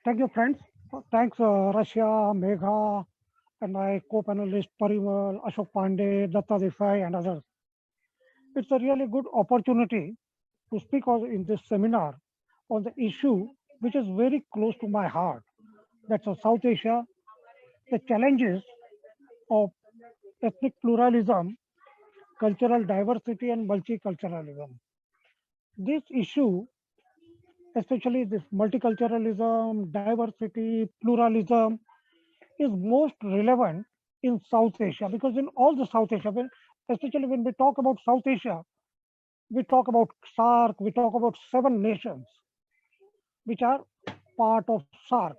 Thank you, friends. Thanks, Russia, Megha, and my co-panelists Parimal, Ashok Pandey, Datta Desai, and others. It's a really good opportunity to speak in this seminar on the issue which is very close to my heart. That's South Asia, the challenges of ethnic pluralism, cultural diversity, and multiculturalism. This issue, especially this multiculturalism, diversity, pluralism, is most relevant in South Asia because in all the South Asia, especially when we talk about South Asia, we talk about SARC, we talk about 7 nations which are part of SARC.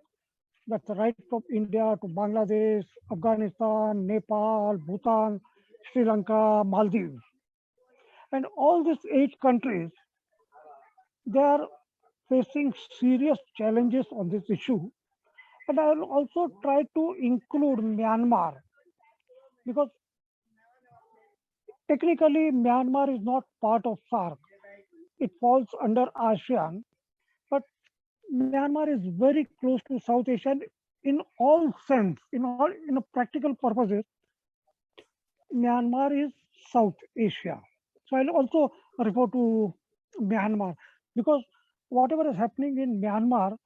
That's right from India to Bangladesh, Afghanistan, Nepal, Bhutan, Sri Lanka, Maldives. And all these 8 countries, they are facing serious challenges on this issue. And I will also try to include Myanmar because technically Myanmar is not part of SARC. It falls under ASEAN, but Myanmar is very close to South Asia in all sense, in a practical purposes. Myanmar is South Asia. So I'll also refer to Myanmar because whatever is happening in Myanmar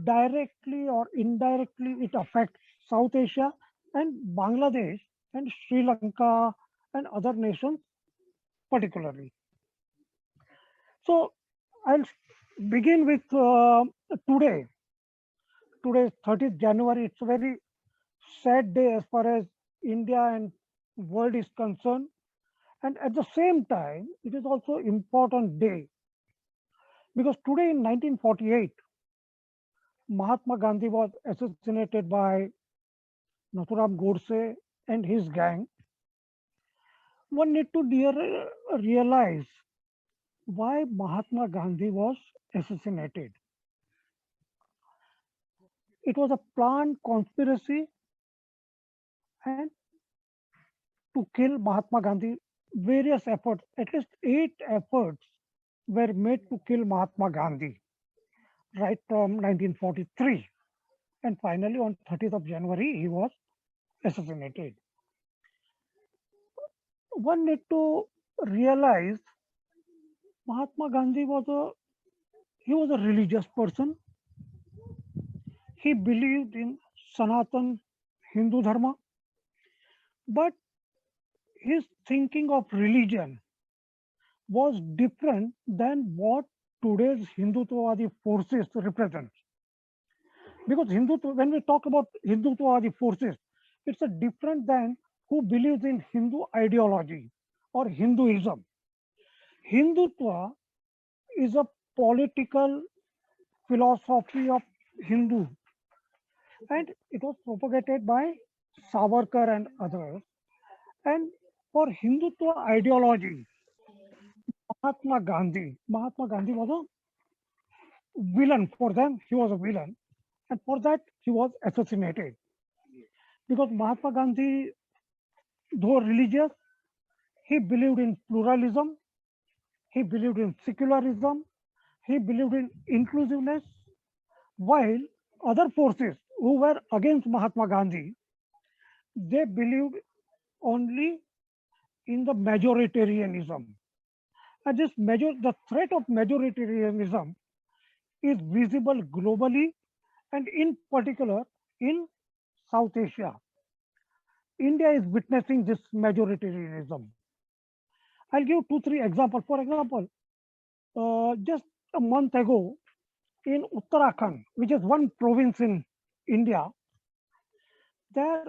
directly or indirectly it affects South Asia and Bangladesh and Sri Lanka and other nations particularly. So I'll begin with today. Today is 30th January. It's a very sad day as far as India and world is concerned. And at the same time, it is also important day because today in 1948, Mahatma Gandhi was assassinated by Nathuram Godse and his gang. One need to realize why Mahatma Gandhi was assassinated. It was a planned conspiracy and to kill Mahatma Gandhi. Various efforts, at least 8 efforts, were made to kill Mahatma Gandhi right from 1943. And finally, on 30th of January, he was assassinated. One need to realize Mahatma Gandhi was a religious person. He believed in Sanatan Hindu Dharma, but his thinking of religion was different than what today's Hindutvadi forces represent. Because when we talk about Hindutvadi forces, it's a different than who believes in Hindu ideology or Hinduism. Hindutva is a political philosophy of Hindu, and it was propagated by Savarkar and others. And for Hindutva ideology, Mahatma Gandhi was a villain for them. He was a villain, and for that he was assassinated. Because Mahatma Gandhi, though religious, he believed in pluralism, he believed in secularism, he believed in inclusiveness, while other forces who were against Mahatma Gandhi, they believed only in the majoritarianism. And the threat of majoritarianism is visible globally and in particular in South Asia. India is witnessing this majoritarianism. I'll give 2, 3 examples. For example, just a month ago in Uttarakhand, which is one province in India, there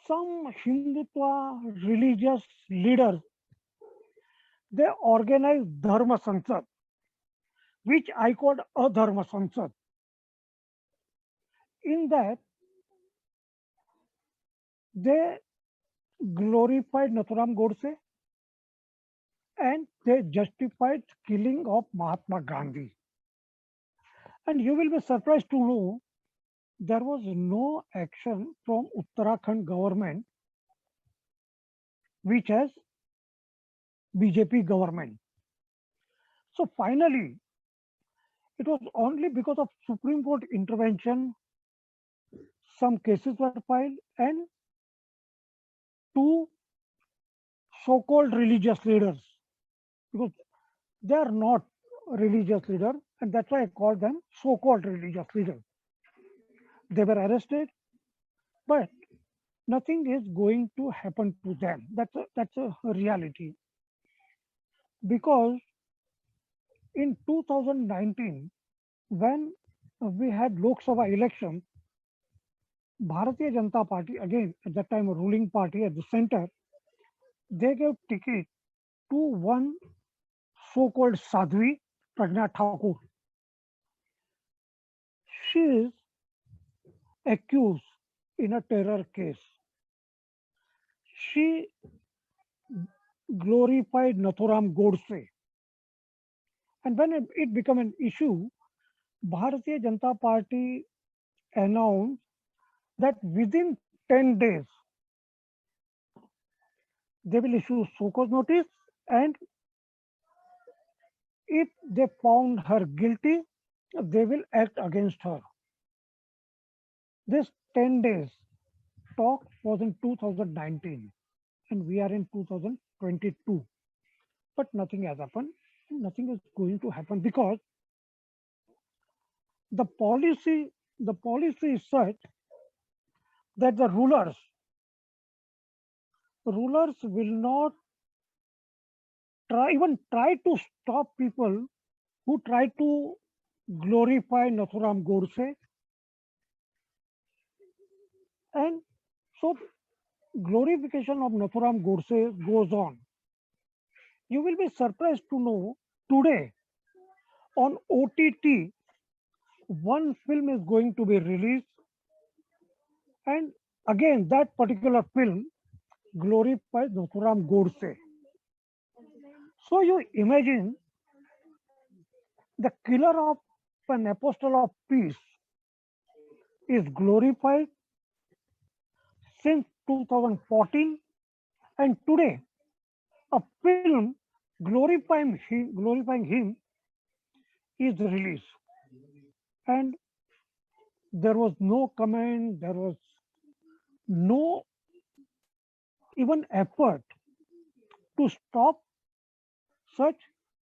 some Hindutva religious leaders, they organized Dharma Sansad, which I called a Dharma Sansad. In that, they glorified Nathuram Godse and they justified killing of Mahatma Gandhi. And you will be surprised to know there was no action from Uttarakhand government, which has BJP government. So finally, It was only because of Supreme Court intervention, some cases were filed, and two so-called religious leaders, because they are not religious leaders, and that's why I call them so-called religious leaders. They were arrested, but nothing is going to happen to them. That's a reality. Because in 2019, when we had Lok Sabha elections, Bharatiya Janata Party, again at that time a ruling party at the center, they gave ticket to one so-called Sadhvi, Pragna Thakur. She is accused in a terror case. She glorified Nathuram Godse. And when it became an issue, Bharatiya Janata Party announced that within 10 days, they will issue so-called notice, and if they found her guilty, they will act against her. This 10 days talk was in 2019, and we are in 2022. But nothing has happened. Nothing is going to happen because the policy is such that the rulers will not try to stop people who try to glorify Nathuram Godse. And so glorification of Nathuram Godse goes on. You will be surprised to know today on OTT, one film is going to be released, and again that particular film glorifies Nathuram Godse. So you imagine the killer of an apostle of peace is glorified since 2014, and today a film glorifying him is released. And there was no comment, there was no even effort to stop such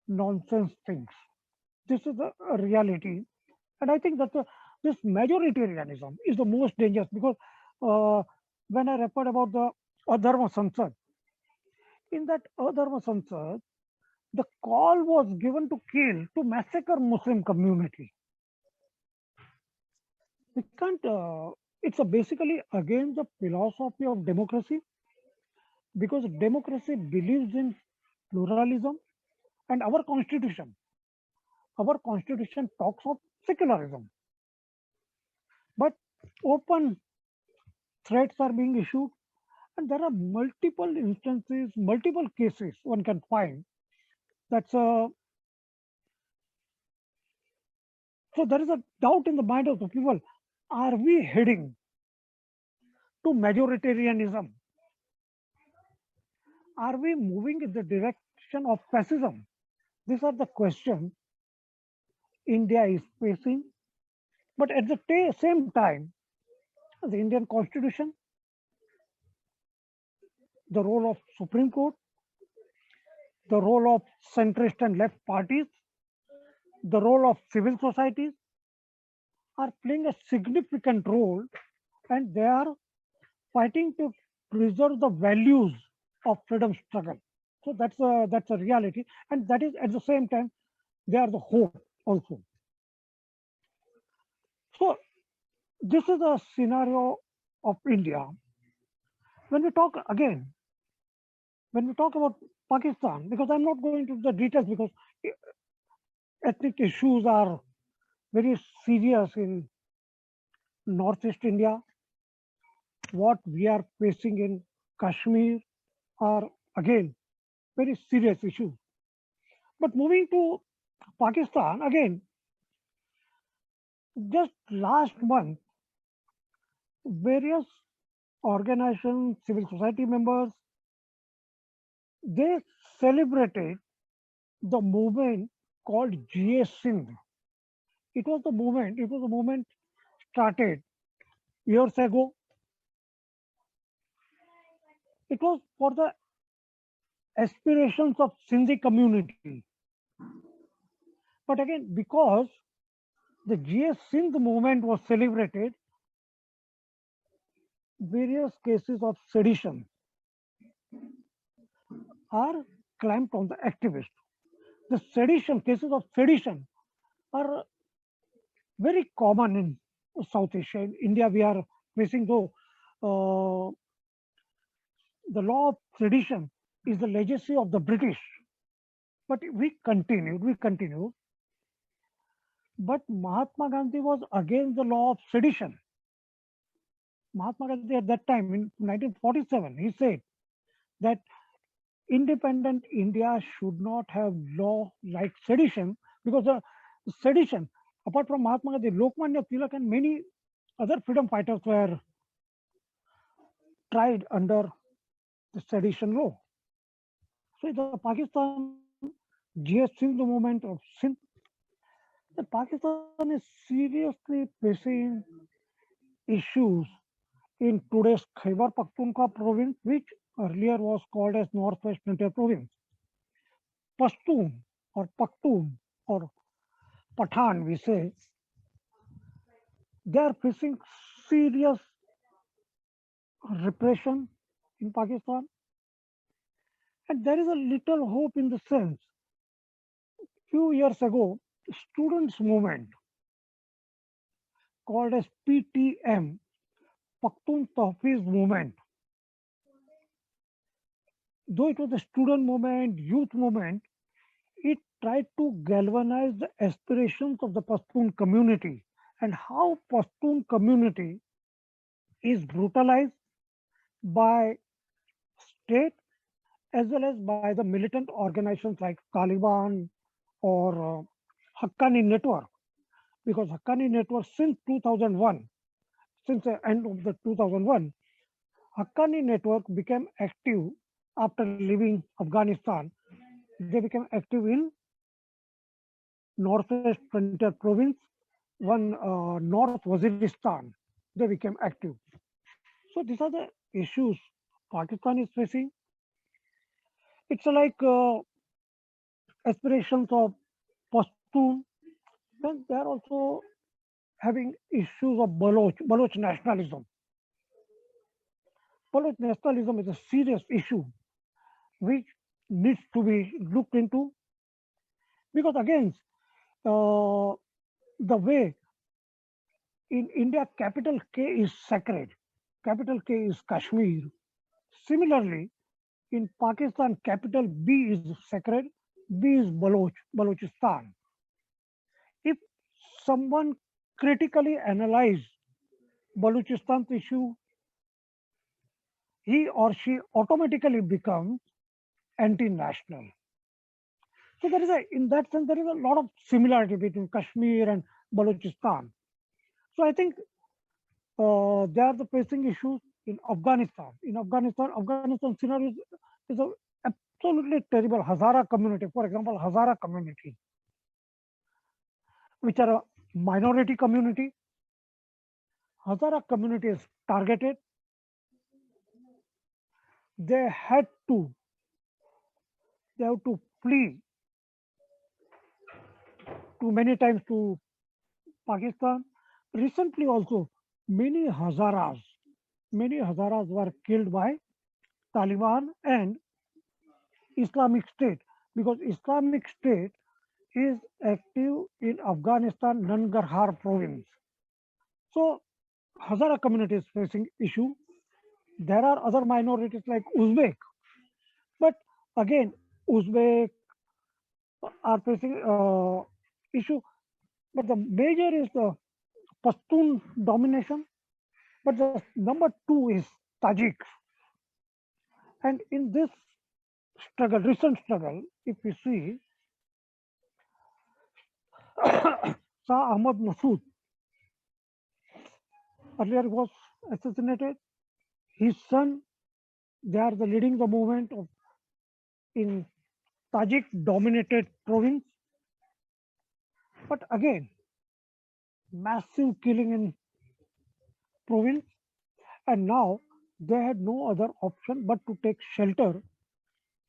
nonsense things. This is a reality. And I think that this majoritarianism is the most dangerous because uh, when I referred about the Adharma Sansad, in that Adharma Sansad, the call was given to kill, to massacre Muslim community. We can't, it's basically against the philosophy of democracy because democracy believes in pluralism and our constitution talks of secularism. But open threats are being issued, and there are multiple instances, multiple cases one can find. That's so there is a doubt in the mind of the people. Are we heading to majoritarianism? Are we moving in the direction of fascism? These are the questions India is facing. But at the same time, the Indian Constitution, the role of Supreme Court, the role of centrist and left parties, the role of civil societies are playing a significant role, and they are fighting to preserve the values of freedom struggle. So that's a reality, and that is at the same time they are the hope also. So this is a scenario of India. When we talk again, when we talk about Pakistan, because I'm not going to the details because ethnic issues are very serious in Northeast India. What we are facing in Kashmir are again very serious issues. But moving to Pakistan, again, just last month, various organizations, civil society members, they celebrated the movement called GA Sindh. It was the movement started years ago. It was for the aspirations of Sindhi community. But again, because the GS Sindh movement was celebrated, various cases of sedition are clamped on the activists. The sedition cases of sedition are very common in South Asia. In India, we are facing though the law of sedition is the legacy of the British. But we continued. But Mahatma Gandhi was against the law of sedition. Mahatma Gandhi at that time in 1947, he said that independent India should not have law like sedition because the sedition, apart from Mahatma Gandhi, Lokmanya Tilak and many other freedom fighters were tried under the sedition law. So the Pakistan GS Sindh movement of Sindh, the Pakistan is seriously facing issues in today's Khyber Pakhtunkhwa province, which earlier was called as Northwest Frontier Province. Pashtun or Pakhtun or Pathan, we say, they are facing serious repression in Pakistan. And there is a little hope in the sense. Few years ago, students' movement called as PTM, Pakhtun Tahfiz movement, though it was a student movement, youth movement, it tried to galvanize the aspirations of the Pashtun community and how Pashtun community is brutalized by state as well as by the militant organizations like Taliban or Haqqani Network. Because Haqqani Network since 2001, since the end of the 2001, Haqqani Network became active after leaving Afghanistan. They became active in Northwest Frontier Province, one North Waziristan. They became active. So these are the issues Pakistan is facing. It's like aspirations of Pashtun. Then they are also having issues of Baloch nationalism. Baloch nationalism is a serious issue which needs to be looked into because again, the way in India capital K is sacred, capital K is Kashmir. Similarly, in Pakistan, capital B is sacred, B is Balochistan. If someone critically analyze Balochistan's issue, he or she automatically becomes anti-national. So in that sense, there is a lot of similarity between Kashmir and Balochistan. So I think they are the facing issues in Afghanistan. In Afghanistan scenario is a absolutely terrible. Hazara community, for example, Hazara community, which are a minority community. Hazara community is targeted. They have to flee too many times to Pakistan. Recently also, many Hazaras were killed by Taliban and Islamic State because Islamic State is active in Afghanistan, Nangarhar province. So Hazara community is facing issue. There are other minorities like Uzbek, but again, Uzbek are facing issue. But the major is the Pashtun domination. But the number two is Tajik. And in this recent struggle, if we see, Shah Ahmad Masood earlier was assassinated. His son, they are leading the movement in Tajik dominated province. But again, massive killing in province, and now they had no other option but to take shelter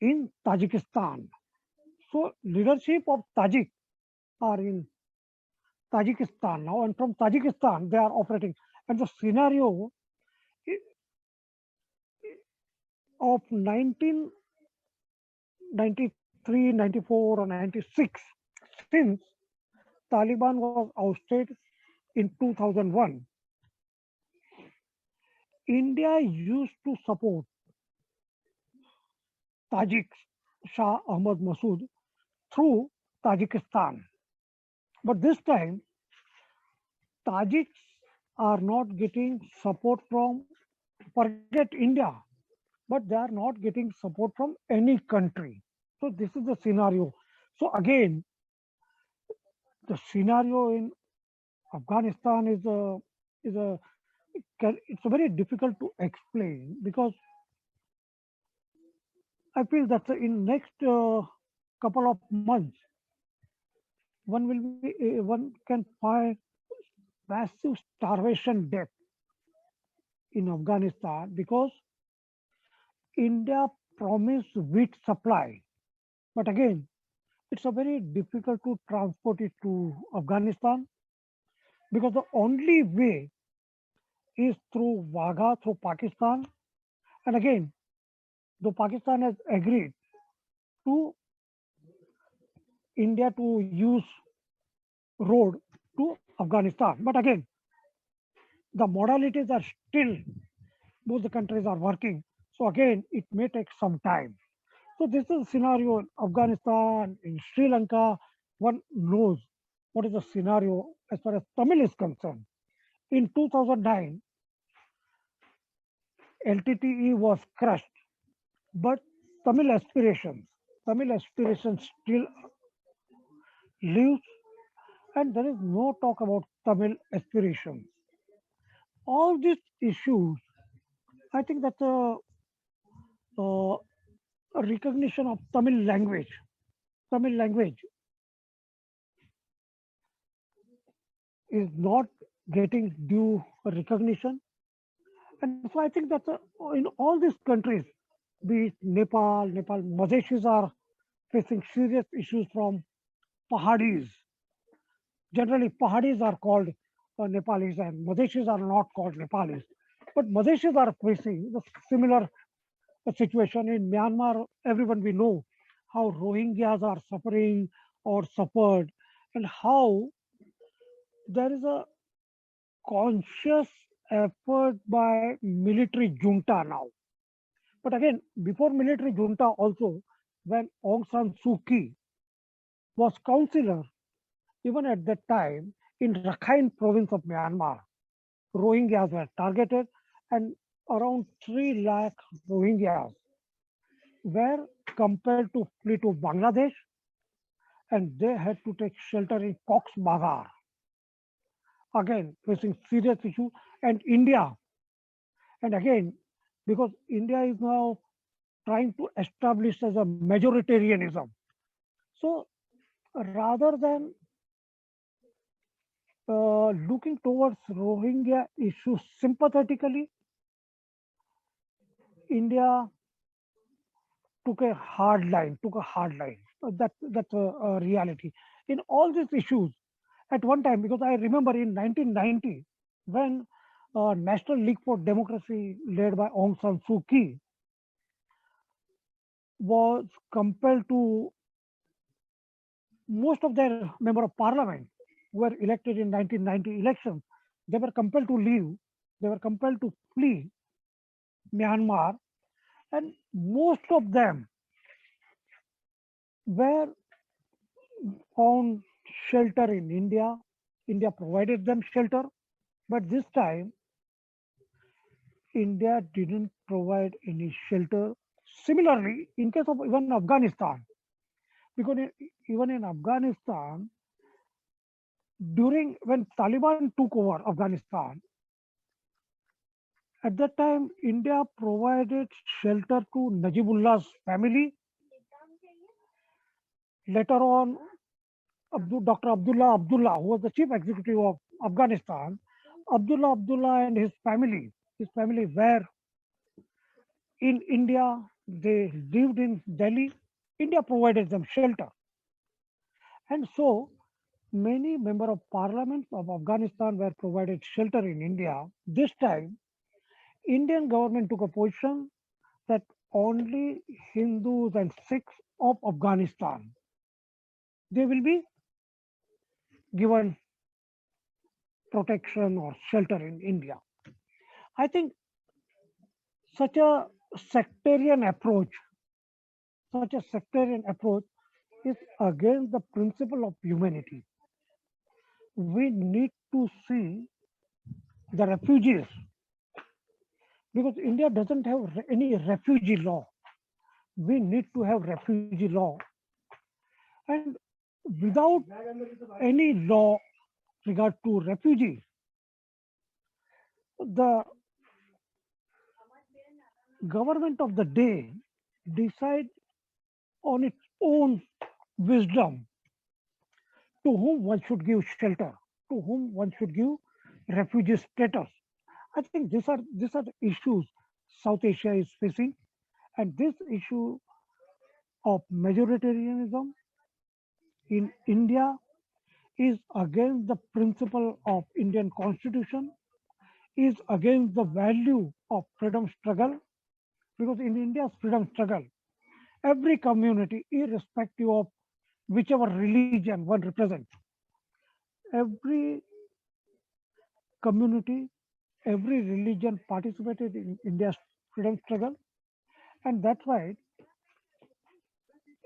in Tajikistan. So leadership of Tajik are in Tajikistan now, and from Tajikistan they are operating. And the scenario of 1993, 94, or 96, since Taliban was ousted in 2001, India used to support Tajik Shah Ahmad Masood through Tajikistan. But this time, Tajiks are not getting support from, forget India, but they are not getting support from any country. So this is the scenario. So again, the scenario in Afghanistan is a it's very difficult to explain because I feel that in next couple of months, one can find massive starvation death in Afghanistan because India promised wheat supply, but again, it's a very difficult to transport it to Afghanistan because the only way is through Wagha, through Pakistan. And again, though Pakistan has agreed to India to use road to Afghanistan, but again, the modalities are still, both the countries are working. So again, it may take some time. So this is a scenario in Afghanistan, in Sri Lanka. One knows what is the scenario as far as Tamil is concerned. In 2009, LTTE was crushed, but Tamil aspirations, Tamil aspirations still lives, and there is no talk about Tamil aspirations. All these issues, I think that's a recognition of Tamil language. Tamil language is not getting due recognition. And so I think that in all these countries, be it Nepal, Madheshis are facing serious issues from Pahadis. Generally, Pahadis are called Nepalis and Madheshis are not called Nepalis. But Madheshis are facing the similar situation in Myanmar. Everyone we know how Rohingyas are suffering or suffered, and how there is a conscious effort by military junta now. But again, before military junta also, when Aung San Suu Kyi was councillor, even at that time, in Rakhine province of Myanmar, Rohingyas were targeted and around 3 lakh Rohingyas were compelled to flee to Bangladesh and they had to take shelter in Cox's Bazar. Again, facing serious issue. And India, and again, because India is now trying to establish as a majoritarianism. So rather than looking towards Rohingya issues sympathetically, India took a hard line. That's a reality. In all these issues, at one time, because I remember in 1990, when National League for Democracy, led by Aung San Suu Kyi, was compelled to, most of their member of parliament who were elected in 1990 elections, they were compelled to leave, they were compelled to flee Myanmar, and most of them were found shelter in India. India provided them shelter, but this time India didn't provide any shelter. Similarly, in case of even Afghanistan, because even in Afghanistan, during when Taliban took over Afghanistan, at that time India provided shelter to Najibullah's family. Later on, Dr. Abdullah, who was the chief executive of Afghanistan, Abdullah and his family were in India. They lived in Delhi. India provided them shelter. And so many member of parliament of Afghanistan were provided shelter in India. This time, Indian government took a position that only Hindus and Sikhs of Afghanistan, they will be given protection or shelter in India. I think such a sectarian approach, such a sectarian approach is against the principle of humanity. We need to see the refugees because India doesn't have any refugee law. We need to have refugee law. And without any law regard to refugees, the government of the day decide on its own wisdom to whom one should give shelter, to whom one should give refugee status. I think these are the issues South Asia is facing, and this issue of majoritarianism in India is against the principle of Indian Constitution, is against the value of freedom struggle, because in India's freedom struggle, every community, irrespective of whichever religion one represents, every community, every religion participated in India's freedom struggle. And that's why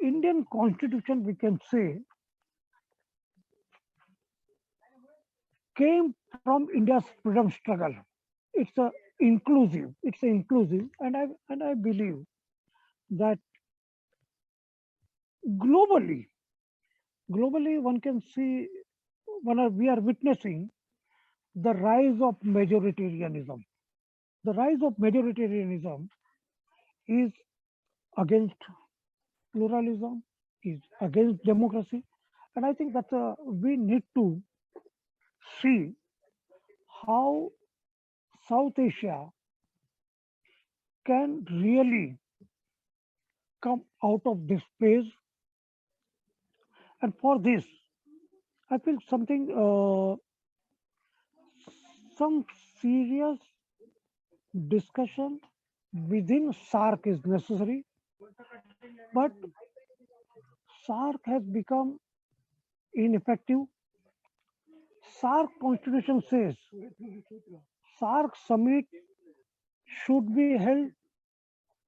Indian Constitution, we can say, came from India's freedom struggle. It's a inclusive, and I believe that globally, globally one can see we are witnessing the rise of majoritarianism. The rise of majoritarianism is against pluralism, is against democracy, and I think that we need to see how South Asia can really come out of this phase. And for this, I feel some serious discussion within SARC is necessary. But SARC has become ineffective. SARC constitution says SARC summit should be held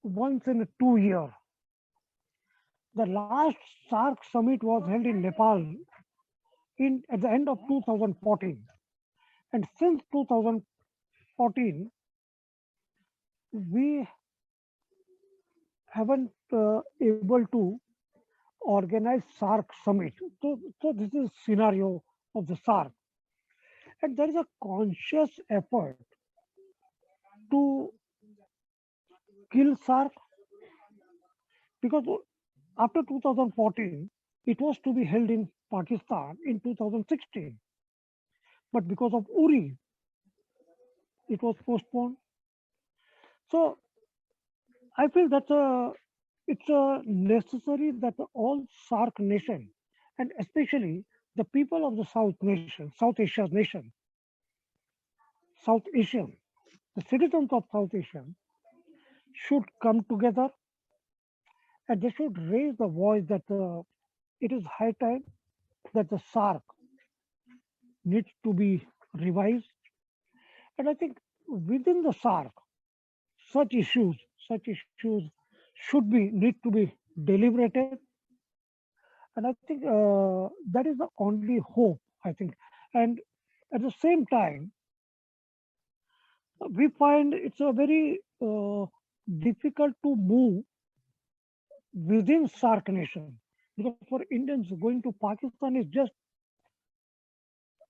once in 2 years. The last SARC summit was held in Nepal at the end of 2014. And since 2014, we haven't able to organize SARC summit. So this is scenario of the SARC. And there is a conscious effort to kill SARC because after 2014, it was to be held in Pakistan in 2016. But because of Uri, it was postponed. So I feel that it's necessary that all SARC nation, and especially the people of the South Asia's nation, South Asian, the citizens of South Asia should come together and they should raise the voice that it is high time that the SARC needs to be revised. And I think within the SARC, such issues need to be deliberated. And I think that is the only hope, I think. And at the same time, we find it's a very difficult to move within SARC nation because for Indians going to Pakistan is just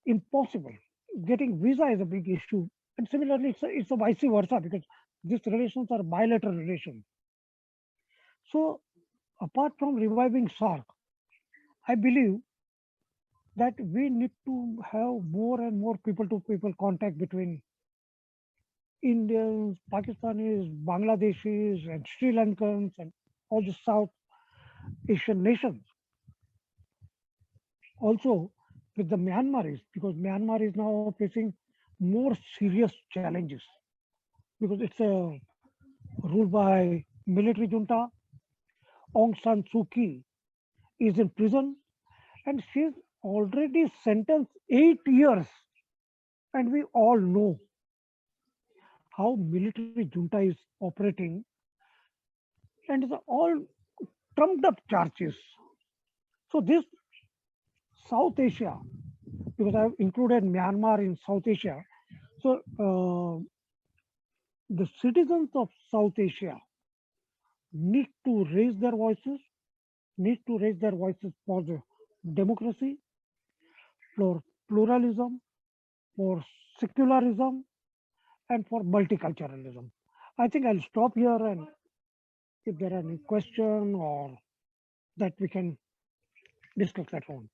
impossible. Getting visa is a big issue, and similarly, it's a vice versa because these relations are bilateral relations. So, apart from reviving SARC, I believe that we need to have more and more people to people contact between Indians, Pakistanis, Bangladeshis, and Sri Lankans, and all the South Asian nations. Also, with the Myanmaris, because Myanmar is now facing more serious challenges because it's ruled by military junta. Aung San Suu Kyi is in prison and she's already sentenced 8 years. And we all know how military junta is operating and it's all trumped up charges. So this South Asia, because I've included Myanmar in South Asia, so the citizens of South Asia need to raise their voices, need to raise their voices for the democracy, for pluralism, for secularism, and for multiculturalism. I think I'll stop here, and if there are any question or that we can discuss that one.